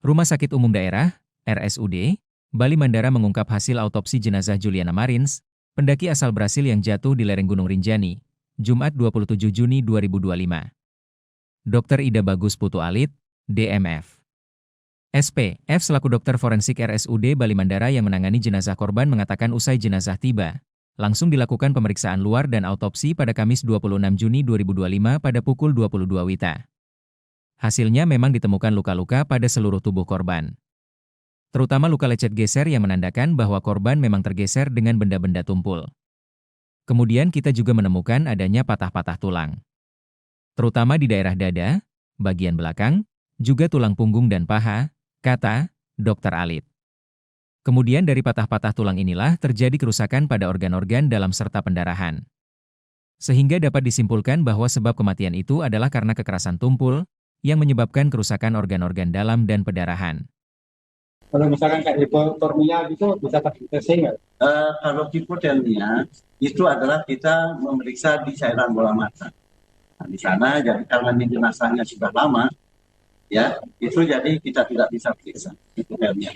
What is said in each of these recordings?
Rumah Sakit Umum Daerah, RSUD, Bali Mandara mengungkap hasil autopsi jenazah Juliana Marins, pendaki asal Brasil yang jatuh di lereng Gunung Rinjani, Jumat 27 Juni 2025. Dr. Ida Bagus Putu Alit, DMF. SP, F selaku dokter forensik RSUD Bali Mandara yang menangani jenazah korban mengatakan usai jenazah tiba, langsung dilakukan pemeriksaan luar dan autopsi pada Kamis 26 Juni 2025 pada pukul 22 WITA. Hasilnya memang ditemukan luka-luka pada seluruh tubuh korban. Terutama luka lecet geser yang menandakan bahwa korban memang tergeser dengan benda-benda tumpul. Kemudian kita juga menemukan adanya patah-patah tulang. Terutama di daerah dada, bagian belakang, juga tulang punggung dan paha, kata Dr. Alit. Kemudian dari patah-patah tulang inilah terjadi kerusakan pada organ-organ dalam serta pendarahan. Sehingga dapat disimpulkan bahwa sebab kematian itu adalah karena kekerasan tumpul, yang menyebabkan kerusakan organ-organ dalam dan pendarahan. Kalau misalkan kayak hipotermia gitu bisa terdeteksi nggak? Kalau hipotermia itu adalah kita memeriksa di cairan bola mata. Nah, di sana jadi karena ini jenazahnya sudah lama, ya itu jadi kita tidak bisa periksa hipotermia.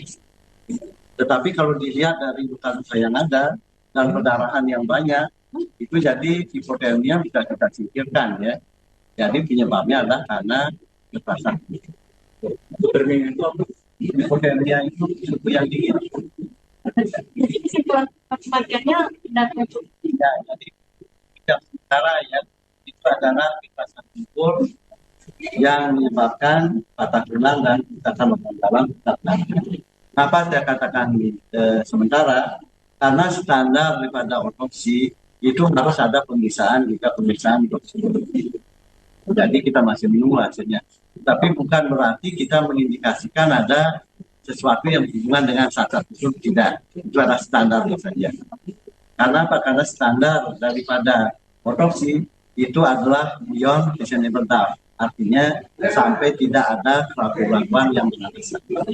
Tetapi kalau dilihat dari luka-luka yang ada dan pendarahan yang banyak, itu jadi hipotermia bisa kita singkirkan ya. Jadi penyebabnya adalah karena kekerasan. Hipotermia itu hipotermia itu suhu yang dingin. Jadi kesimpulan kematiannya tidak muncul. Ya, jadi tidak sementara ya itu adalah kekerasan tumpul yang menyebabkan patah tulang dan kekerasan dalam. Kenapa saya katakan sementara? Karena standar daripada otopsi itu harus ada pemeriksaan jika pemeriksaan otopsi. Jadi kita masih menunggu hasilnya. Tapi bukan berarti kita mengindikasikan ada sesuatu yang berhubungan dengan cacat itu tidak. Itu adalah standarnya saja. Karena apa? Karena standar daripada otopsi itu adalah beyond reasonable doubt. Artinya sampai tidak ada keraguan yang mengakibatkan.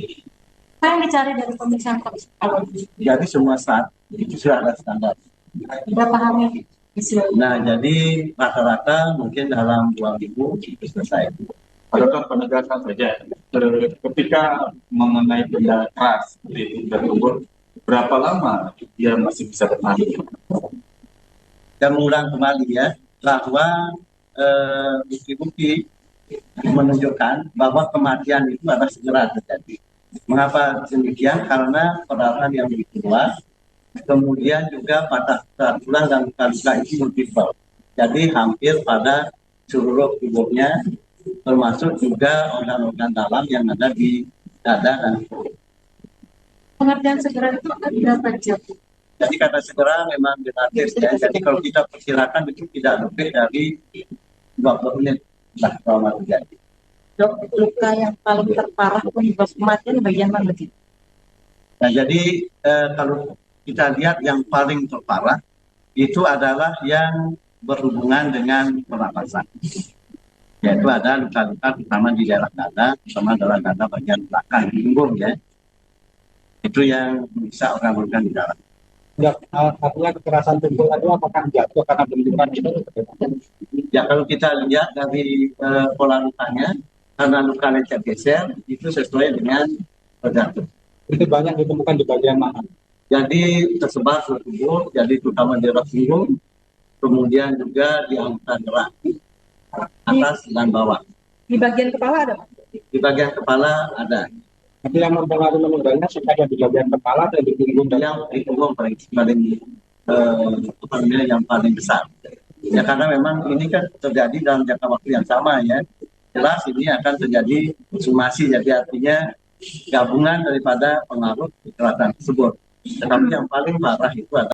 Apa yang dicari dari pemeriksaan awal? Jadi semua saat itu sudah ada standar. Berapa hari? Nah, jadi rata-rata mungkin dalam 2 minggu itu selesai. Adakah penegasan saja ketika mengenai benda keras seperti itu dan tumpul, berapa lama dia masih bisa bertahan? Dan mengulang kembali ya bahwa bukti-bukti menunjukkan bahwa kematian itu adalah segera terjadi. Mengapa demikian? Karena perdarahan yang begitu luas, kemudian juga patah tulang dan luka-luka itu multiple. Jadi hampir pada seluruh tubuhnya, termasuk juga organ-organ dalam yang ada di dada dan perut. Pengertian segera itu akan berapa jam? Jadi kata segera memang relatif ya. Jadi kalau kita perkirakan itu tidak lebih dari 20 menit setelah trauma terjadi. Dok, luka yang paling terparah penyebab kematian bagian mana sih? Nah jadi kalau kita lihat yang paling terparah itu adalah yang berhubungan dengan pernapasan. Yaitu ada luka-luka terutama di daerah dada, terutama daerah dada bagian belakang punggung ya. Itu yang bisa organ-organ di dalam. Ya, artinya kekerasan tumpul itu apakah jatuh karena benturan itu? Ya kalau kita lihat dari pola lukanya, karena luka lecet geser itu sesuai dengan jatuh. Itu banyak ditemukan di bagian mana? Jadi tersebar seluruh tubuh, jadi terutama di daerah punggung, kemudian juga di anggota gerak atas dan bawah. Di bagian kepala ada? Di bagian kepala ada. Tapi yang mempengaruhi meninggalnya sudah ada di bagian kepala dan di punggung dan Yang di punggung yang paling besar. Ya karena memang ini kan terjadi dalam jangka waktu yang sama ya. Jelas ini akan terjadi sumasi, jadi artinya gabungan daripada pengaruh kekerasan tersebut. Tetapi yang paling parah itu adalah